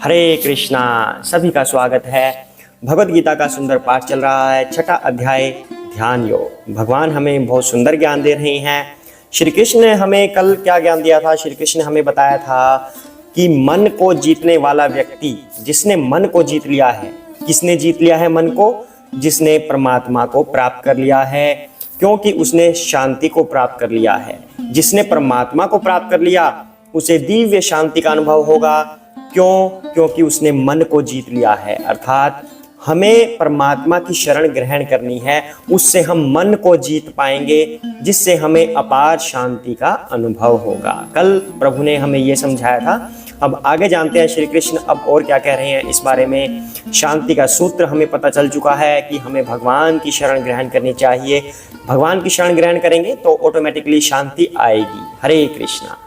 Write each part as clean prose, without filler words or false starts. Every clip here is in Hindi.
हरे कृष्णा। सभी का स्वागत है। भगवत गीता का सुंदर पाठ चल रहा है। छठा अध्याय ध्यान योग। भगवान हमें बहुत सुंदर ज्ञान दे रहे हैं। श्री कृष्ण ने हमें कल क्या ज्ञान दिया था? श्री कृष्ण ने हमें बताया था कि मन को जीतने वाला व्यक्ति, जिसने मन को जीत लिया है, किसने जीत लिया है मन को? जिसने परमात्मा को प्राप्त कर लिया है, क्योंकि उसने शांति को प्राप्त कर लिया है। जिसने परमात्मा को प्राप्त कर लिया उसे दिव्य शांति का अनुभव होगा। क्यों? क्योंकि उसने मन को जीत लिया है। अर्थात हमें परमात्मा की शरण ग्रहण करनी है, उससे हम मन को जीत पाएंगे, जिससे हमें अपार शांति का अनुभव होगा। कल प्रभु ने हमें यह समझाया था। अब आगे जानते हैं श्री कृष्ण अब और क्या कह रहे हैं इस बारे में। शांति का सूत्र हमें पता चल चुका है कि हमें भगवान की शरण ग्रहण करनी चाहिए। भगवान की शरण ग्रहण करेंगे तो ऑटोमेटिकली शांति आएगी। हरे कृष्णा।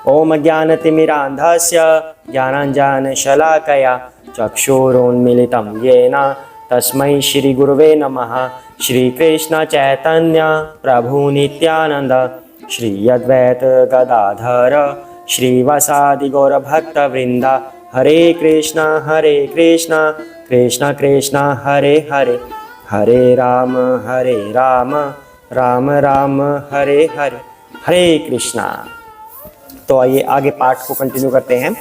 ओम ज्ञानतिमिरान्धस्य ज्ञानाञ्जनशलाकया चक्षुरुन्मीलितं येन तस्मै श्रीगुरुवे नमः। श्रीकृष्ण चैतन्य प्रभु नित्यानंद श्री अद्वैत गदाधर श्रीवासादि गौरभक्तवृंद। हरे कृष्णा कृष्ण कृष्ण हरे हरे, हरे राम राम राम हरे हरे। हरे कृष्णा। तो आइए आगे पाठ को कंटिन्यू करते हैं।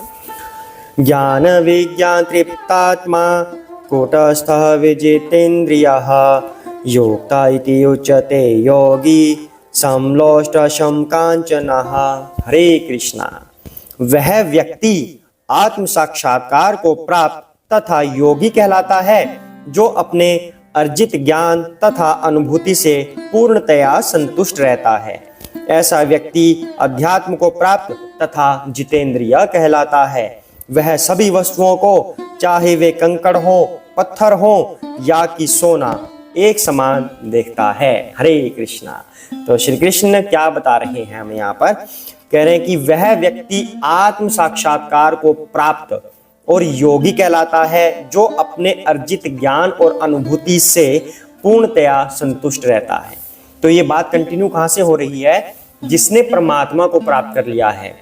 ज्ञान विज्ञान तृप्तात्मा कूटस्थः विजितेन्द्रियः योक्ता इति उच्यते योगी समलोष्टशम कांचनः। हरे कृष्णा। वह व्यक्ति आत्म साक्षात्कार को प्राप्त तथा योगी कहलाता है, जो अपने अर्जित ज्ञान तथा अनुभूति से पूर्णतया संतुष्ट रहता है। ऐसा व्यक्ति अध्यात्म को प्राप्त तथा जितेंद्रिय कहलाता है। वह सभी वस्तुओं को, चाहे वे कंकड़ हो, पत्थर हो या कि सोना, एक समान देखता है। हरे कृष्णा। तो श्री कृष्ण क्या बता रहे हैं हमें यहाँ पर? कह रहे हैं कि वह व्यक्ति आत्म साक्षात्कार को प्राप्त और योगी कहलाता है, जो अपने अर्जित ज्ञान और अनुभूति से पूर्णतया संतुष्ट रहता है। तो ये बात कंटिन्यू कहां से हो रही है? जिसने परमात्मा को प्राप्त कर लिया है,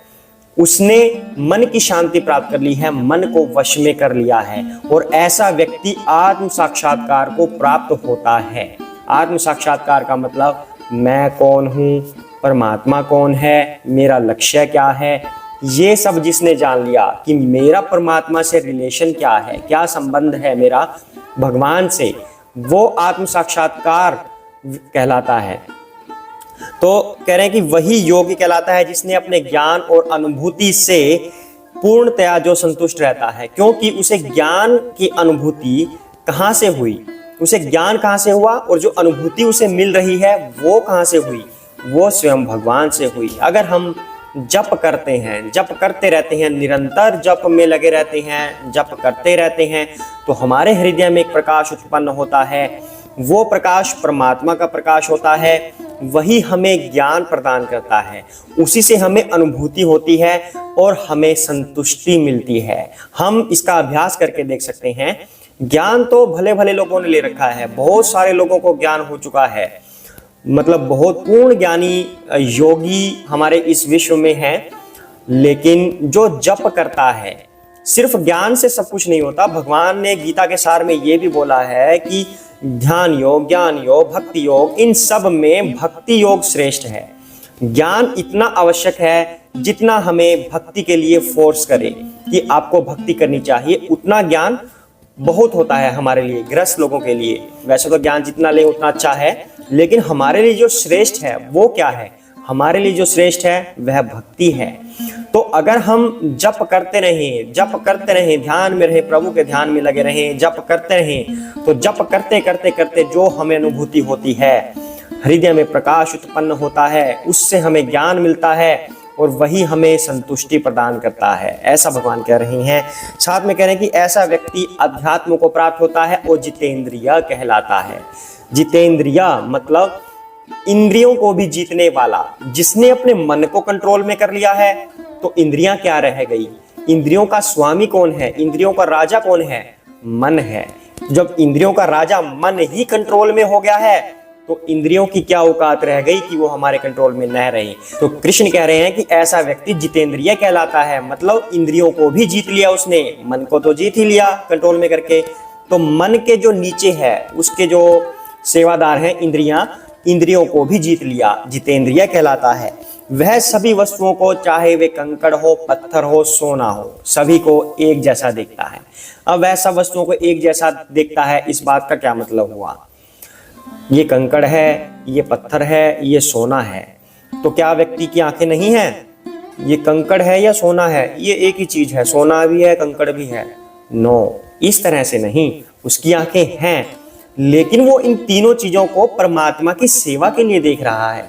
उसने मन की शांति प्राप्त कर ली है, मन को वश में कर लिया है, और ऐसा व्यक्ति आत्म साक्षात्कार को प्राप्त होता है। आत्म साक्षात्कार का मतलब मैं कौन हूं, परमात्मा कौन है, मेरा लक्ष्य क्या है, ये सब जिसने जान लिया कि मेरा परमात्मा से रिलेशन क्या है, क्या संबंध है मेरा भगवान से, वो आत्म साक्षात्कार कहलाता है। तो कह रहे हैं कि वही योगी कहलाता है, जिसने अपने ज्ञान और अनुभूति से पूर्णतया जो संतुष्ट रहता है। क्योंकि उसे ज्ञान की अनुभूति कहां से हुई, उसे ज्ञान कहां से हुआ, और जो अनुभूति उसे मिल रही है वो कहां से हुई? वो स्वयं भगवान से हुई। अगर हम जप करते हैं, जप करते रहते हैं, निरंतर जप में लगे रहते हैं, जप करते रहते हैं, तो हमारे हृदय में एक प्रकाश उत्पन्न होता है। वो प्रकाश परमात्मा का प्रकाश होता है, वही हमें ज्ञान प्रदान करता है, उसी से हमें अनुभूति होती है और हमें संतुष्टि मिलती है। हम इसका अभ्यास करके देख सकते हैं। ज्ञान तो भले भले लोगों ने ले रखा है, बहुत सारे लोगों को ज्ञान हो चुका है, मतलब बहुत पूर्ण ज्ञानी योगी हमारे इस विश्व में है। लेकिन जो जप करता है, सिर्फ ज्ञान से सब कुछ नहीं होता। भगवान ने गीता के सार में ये भी बोला है कि ध्यान योग, ज्ञान योग, भक्ति योग, इन सब में भक्ति योग श्रेष्ठ है। ज्ञान इतना आवश्यक है जितना हमें भक्ति के लिए फोर्स करे कि आपको भक्ति करनी चाहिए, उतना ज्ञान बहुत होता है हमारे लिए, गृहस्थ लोगों के लिए। वैसे तो ज्ञान जितना ले उतना अच्छा है, लेकिन हमारे लिए जो श्रेष्ठ है वो क्या है? हमारे लिए जो श्रेष्ठ है वह भक्ति है। तो अगर हम जप करते रहें, ध्यान में रहें, प्रभु के ध्यान में लगे रहें, जप करते रहें, तो जप करते करते करते जो हमें अनुभूति होती है, हृदय में प्रकाश उत्पन्न होता है, उससे हमें ज्ञान मिलता है और वही हमें संतुष्टि प्रदान करता है। ऐसा भगवान कह रहे हैं। साथ में कह रहे हैं कि ऐसा व्यक्ति अध्यात्म को प्राप्त होता है और जितेंद्रिय कहलाता है। जितेंद्रिय मतलब इंद्रियों को भी जीतने वाला। जिसने अपने मन को कंट्रोल में कर लिया है, तो इंद्रियां क्या रह गई? इंद्रियों का स्वामी कौन है? इंद्रियों का राजा कौन है? मन है। जब इंद्रियों का राजा मन ही कंट्रोल में हो गया है, तो इंद्रियों की क्या औकात रह गई कि वो हमारे कंट्रोल में न रहे। तो कृष्ण कह रहे हैं कि ऐसा व्यक्ति जितेंद्रिय कहलाता है, मतलब इंद्रियों को भी जीत लिया उसने, मन को तो जीत ही लिया कंट्रोल में करके। तो मन के जो नीचे है उसके जो सेवादार हैं इंद्रियां, इंद्रियों को भी जीत लिया, जितेंद्रिय कहलाता है। वह सभी वस्तुओं को, चाहे वे कंकड़ हो, पत्थर हो, सोना हो, सभी को एक जैसा देखता है। अब वह सब वस्तुओं को एक जैसा देखता है, इस बात का क्या मतलब हुआ? ये कंकड़ है, ये पत्थर है, ये सोना है, तो क्या व्यक्ति की आंखें नहीं है? ये कंकड़ है या सोना है, ये एक ही चीज है, सोना भी है कंकड़ भी है। नो, इस तरह से नहीं, उसकी आंखें हैं, लेकिन वो इन तीनों चीजों को परमात्मा की सेवा के लिए देख रहा है।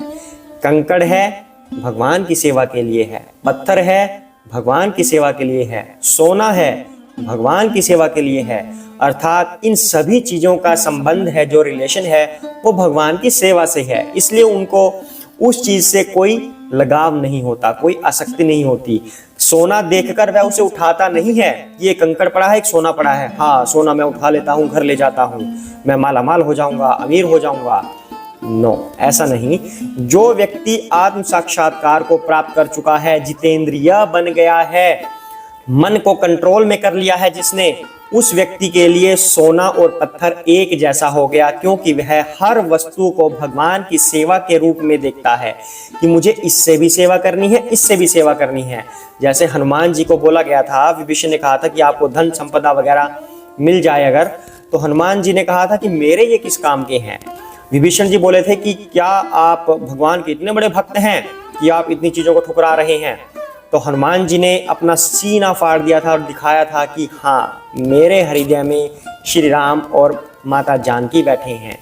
कंकड़ है, भगवान की सेवा के लिए है, पत्थर है, भगवान की सेवा के लिए है, सोना है, भगवान की सेवा के लिए है। अर्थात इन सभी चीजों का संबंध है, जो रिलेशन है वो भगवान की सेवा से है, इसलिए उनको उस चीज से कोई लगाव नहीं होता, कोई आसक्ति नहीं होती। सोना देखकर वह उसे उठाता नहीं है, ये कंकड़ पड़ा है, एक सोना पड़ा है, हाँ सोना मैं उठा लेता हूँ, घर ले जाता हूँ, मैं मालामाल हो जाऊंगा, अमीर हो जाऊंगा। नो, ऐसा नहीं। जो व्यक्ति आत्म साक्षात्कार को प्राप्त कर चुका है, जितेंद्रिय बन गया है, मन को कंट्रोल में कर लिया है जिसने, उस व्यक्ति के लिए सोना और पत्थर एक जैसा हो गया, क्योंकि वह हर वस्तु को भगवान की सेवा के रूप में देखता है कि मुझे इससे भी सेवा करनी है, इससे भी सेवा करनी है। जैसे हनुमान जी को बोला गया था, विभीषण ने कहा था कि आपको धन संपदा वगैरह मिल जाए अगर, तो हनुमान जी ने कहा था कि मेरे ये किस काम के हैं। विभीषण जी बोले थे कि क्या आप भगवान के इतने बड़े भक्त हैं कि आप इतनी चीजों को ठुकरा रहे हैं? तो हनुमान जी ने अपना सीना फाड़ दिया था और दिखाया था कि हाँ, मेरे हृदय में श्री राम और माता जानकी बैठे हैं।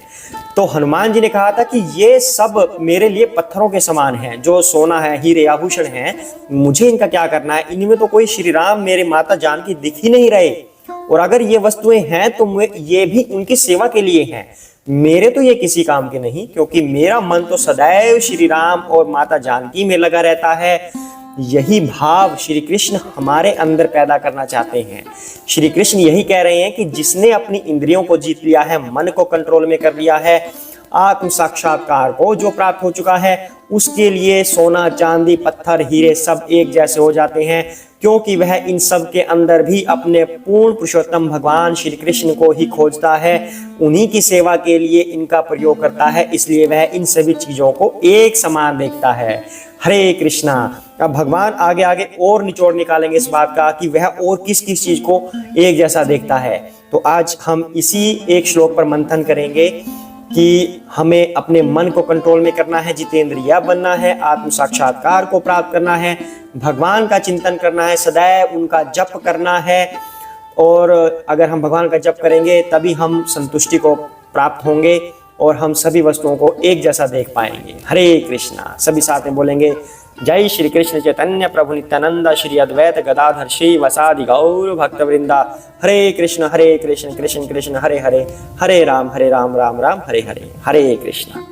तो हनुमान जी ने कहा था कि ये सब मेरे लिए पत्थरों के समान हैं, जो सोना है, हीरे आभूषण हैं, मुझे इनका क्या करना है, इनमें तो कोई श्री राम मेरे माता जानकी दिख ही नहीं रहे, और अगर ये वस्तुएं हैं तो ये भी उनकी सेवा के लिए हैं, मेरे तो ये किसी काम के नहीं, क्योंकि मेरा मन तो सदैव श्री राम और माता जानकी में लगा रहता है। यही भाव श्री कृष्ण हमारे अंदर पैदा करना चाहते हैं। श्री कृष्ण यही कह रहे हैं कि जिसने अपनी इंद्रियों को जीत लिया है, मन को कंट्रोल में कर लिया है, आत्म साक्षात्कार को जो प्राप्त हो चुका है, उसके लिए सोना, चांदी, पत्थर, हीरे सब एक जैसे हो जाते हैं, क्योंकि वह इन सब के अंदर भी अपने पूर्ण पुरुषोत्तम भगवान श्री कृष्ण को ही खोजता है, उन्हीं की सेवा के लिए इनका प्रयोग करता है, इसलिए वह इन सभी चीजों को एक समान देखता है। हरे कृष्णा। अब भगवान आगे आगे और निचोड़ निकालेंगे इस बात का कि वह और किस किस चीज को एक जैसा देखता है। तो आज हम इसी एक श्लोक पर मंथन करेंगे कि हमें अपने मन को कंट्रोल में करना है, जितेंद्रिय बनना है, आत्म साक्षात्कार को प्राप्त करना है, भगवान का चिंतन करना है, सदैव उनका जप करना है, और अगर हम भगवान का जप करेंगे तभी हम संतुष्टि को प्राप्त होंगे और हम सभी वस्तुओं को एक जैसा देख पाएंगे। हरे कृष्णा। सभी साथ में बोलेंगे, जय श्री कृष्ण चैतन्य प्रभु नित्यानंद श्री अद्वैत गदाधर श्री वसादि गौर भक्त वृंदा। हरे कृष्ण कृष्ण कृष्ण हरे हरे, हरे राम राम राम हरे हरे, हरे कृष्ण।